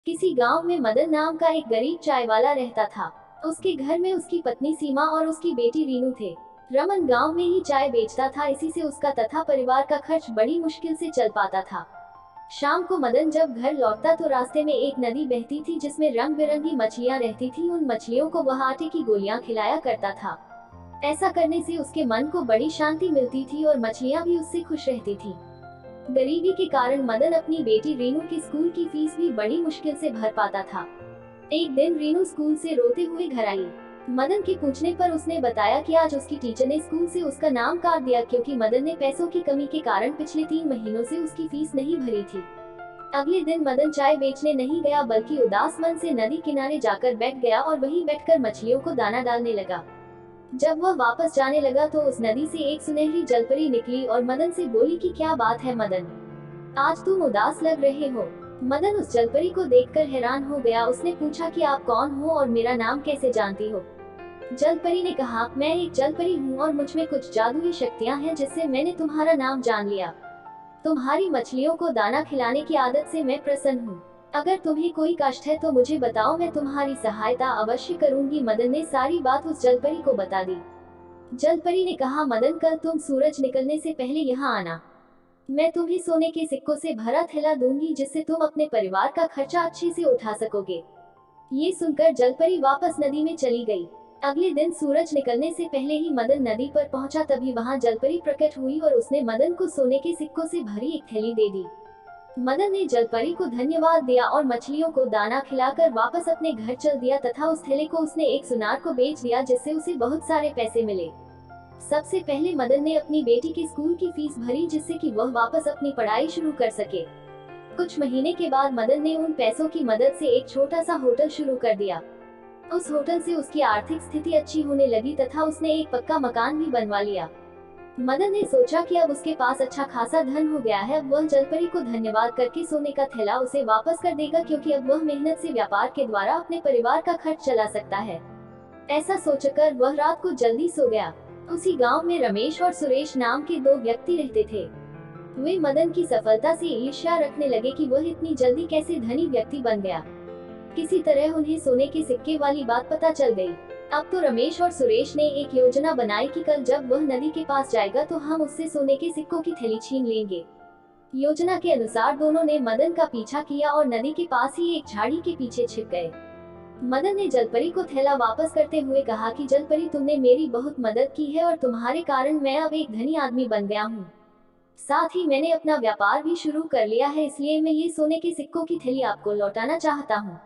किसी गांव में मदन नाम का एक गरीब चाय वाला रहता था। उसके घर में उसकी पत्नी सीमा और उसकी बेटी रीनू थे। रमन गांव में ही चाय बेचता था, इसी से उसका तथा परिवार का खर्च बड़ी मुश्किल से चल पाता था। शाम को मदन जब घर लौटता तो रास्ते में एक नदी बहती थी जिसमें रंग बिरंगी मछलियां रहती थी। उन मछलियों को वह आटे की गोलियां खिलाया करता था। ऐसा करने से उसके मन को बड़ी शांति मिलती थी और मछलियां भी उससे खुश रहती थी। गरीबी के कारण मदन अपनी बेटी रीनू की स्कूल की फीस भी बड़ी मुश्किल से भर पाता था। एक दिन रीनू स्कूल से रोते हुए घर आई। मदन के पूछने पर उसने बताया कि आज उसकी टीचर ने स्कूल से उसका नाम काट दिया क्योंकि मदन ने पैसों की कमी के कारण पिछले 3 महीनों से उसकी फीस नहीं भरी थी। अगले दिन मदन चाय बेचने नहीं गया बल्कि उदास मन से नदी किनारे जाकर बैठ गया और वहीं बैठकर मछलियों को दाना डालने लगा। जब वह वापस जाने लगा तो उस नदी से एक सुनहरी जलपरी निकली और मदन से बोली कि क्या बात है मदन, आज तुम उदास लग रहे हो। मदन उस जलपरी को देखकर हैरान हो गया। उसने पूछा कि आप कौन हो और मेरा नाम कैसे जानती हो। जलपरी ने कहा, मैं एक जलपरी हूँ और मुझ में कुछ जादुई शक्तियाँ हैं जिससे मैंने तुम्हारा नाम जान लिया। तुम्हारी मछलियों को दाना खिलाने की आदत से मैं प्रसन्न हूँ। अगर तुम्हें कोई कष्ट है तो मुझे बताओ, मैं तुम्हारी सहायता अवश्य करूंगी। मदन ने सारी बात उस जलपरी को बता दी। जलपरी ने कहा, मदन कल तुम सूरज निकलने से पहले यहाँ आना। मैं तुम्हें सोने के सिक्कों से भरा थैला दूंगी जिससे तुम अपने परिवार का खर्चा अच्छे से उठा सकोगे। ये सुनकर जलपरी वापस नदी में चली गई। अगले दिन सूरज निकलने से पहले ही मदन नदी पर पहुंचा, तभी वहां जलपरी प्रकट हुई और उसने मदन को सोने के सिक्कों से भरी एक थैली दे दी। मदन ने जलपरी को धन्यवाद दिया और मछलियों को दाना खिलाकर वापस अपने घर चल दिया तथा उस थैले को उसने एक सुनार को बेच दिया जिससे उसे बहुत सारे पैसे मिले। सबसे पहले मदन ने अपनी बेटी की स्कूल की फीस भरी जिससे कि वह वापस अपनी पढ़ाई शुरू कर सके। कुछ महीने के बाद मदन ने उन पैसों की मदद से एक छोटा सा होटल शुरू कर दिया। उस होटल से उसकी आर्थिक स्थिति अच्छी होने लगी तथा उसने एक पक्का मकान भी बनवा लिया। मदन ने सोचा कि अब उसके पास अच्छा खासा धन हो गया है। वह जलपरी को धन्यवाद करके सोने का थैला उसे वापस कर देगा क्योंकि अब वह मेहनत से व्यापार के द्वारा अपने परिवार का खर्च चला सकता है। ऐसा सोचकर वह रात को जल्दी सो गया। उसी गांव में रमेश और सुरेश नाम के 2 व्यक्ति रहते थे। वे मदन की सफलता से ईर्ष्या रखने लगे कि वह इतनी जल्दी कैसे धनी व्यक्ति बन गया। किसी तरह उन्हें सोने के सिक्के वाली बात पता चल गई। अब तो रमेश और सुरेश ने एक योजना बनाई कि कल जब वह नदी के पास जाएगा तो हम उससे सोने के सिक्कों की थैली छीन लेंगे। योजना के अनुसार दोनों ने मदन का पीछा किया और नदी के पास ही एक झाड़ी के पीछे छिप गए। मदन ने जलपरी को थैला वापस करते हुए कहा कि जलपरी, तुमने मेरी बहुत मदद की है और तुम्हारे कारण मैं अब एक धनी आदमी बन गया हूँ। साथ ही मैंने अपना व्यापार भी शुरू कर लिया है, इसलिए मैं ये सोने के सिक्कों की थैली आपको लौटाना चाहता हूँ।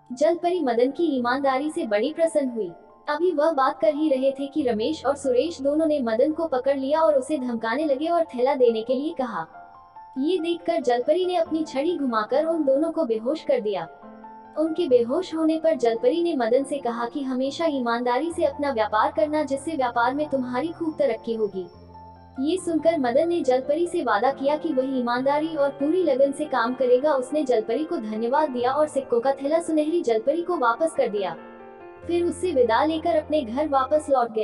जलपरी मदन की ईमानदारी से बड़ी प्रसन्न हुई। अभी वह बात कर ही रहे थे कि रमेश और सुरेश दोनों ने मदन को पकड़ लिया और उसे धमकाने लगे और थैला देने के लिए कहा। ये देखकर जलपरी ने अपनी छड़ी घुमाकर उन दोनों को बेहोश कर दिया। उनके बेहोश होने पर जलपरी ने मदन से कहा कि हमेशा ईमानदारी से अपना व्यापार करना, जिससे व्यापार में तुम्हारी खूब तरक्की होगी। ये सुनकर मदन ने जलपरी से वादा किया कि वह ईमानदारी और पूरी लगन से काम करेगा। उसने जलपरी को धन्यवाद दिया और सिक्कों का थैला सुनहरी जलपरी को वापस कर दिया। फिर उससे विदा लेकर अपने घर वापस लौट गया।